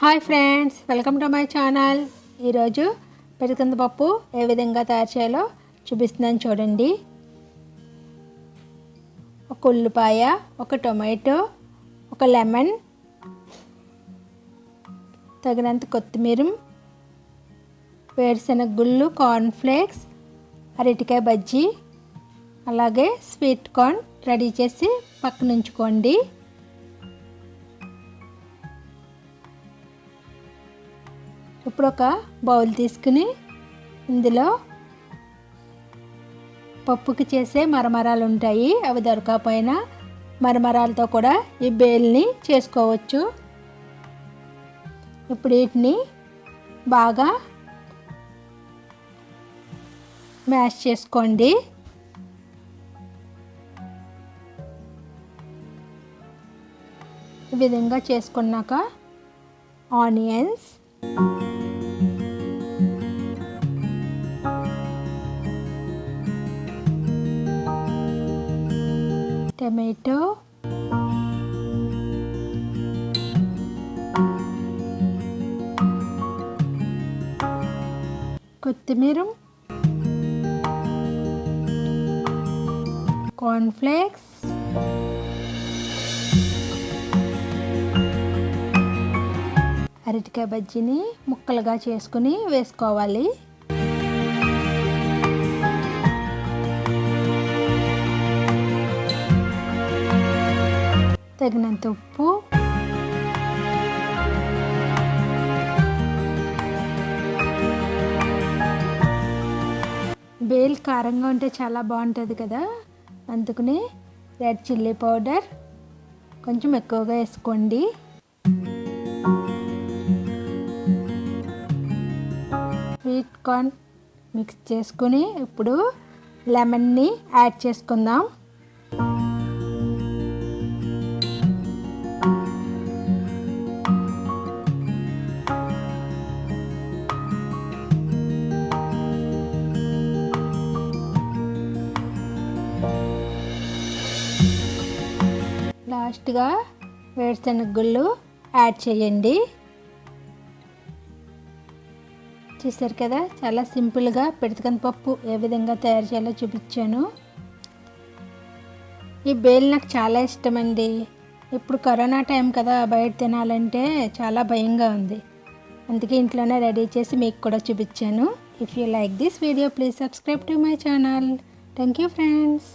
Hi friends, welcome to my channel. ఈరోజు పిడత పప్పు ఏ విధంగా తయారు చేయాలో చూపిస్తున్నాను చూడండి. ఒక ఉల్లిపాయ, ఒక టొమాటో, ఒక లెమన్, తగినంత కొత్తిమీర, వేరుశనగ గుళ్ళు, కార్న్ఫ్లేక్స్, అరటికాయ బజ్జీ, అలాగే స్వీట్ కార్న్ రెడీ చేసి పక్కన ఉంచుకోండి. ఇప్పుడు ఒక బౌల్ తీసుకుని ఇందులో పప్పుకి చేసే మరమరాలు ఉంటాయి. అవి దొరకకపోయినా మరమరాలతో కూడా ఈ బేల్ని చేసుకోవచ్చు. ఇప్పుడు వీటిని బాగా మ్యాష్ చేసుకోండి. ఈ విధంగా చేసుకున్నాక ఆనియన్స్, టమాటో, కొత్తిమీర, కార్న్ఫ్లేక్స్, అరటికాయ బజ్జీని ముక్కలుగా చేసుకుని వేసుకోవాలి. తగినంత ఉప్పు, బేల్ కారంగా ఉంటే చాలా బాగుంటుంది కదా, అందుకని రెడ్ చిల్లీ పౌడర్ కొంచెం ఎక్కువగా వేసుకోండి. స్వీట్ కార్న్ మిక్స్ చేసుకుని ఇప్పుడు లెమన్ని యాడ్ చేసుకుందాం. లాస్ట్గా వేరుశనగ గుళ్ళు యాడ్ చేయండి. చూసారు కదా, చాలా సింపుల్గా పిడత పప్పు ఏ విధంగా తయారు చేయాలో చూపించాను. ఈ బేల్ నాకు చాలా ఇష్టమండి. ఇప్పుడు కరోనా టైం కదా, బయట తినాలంటే చాలా భయంగా ఉంది. అందుకే ఇంట్లోనే రెడీ చేసి మీకు కూడా చూపించాను. If you like this video please subscribe to my channel. Thank you friends.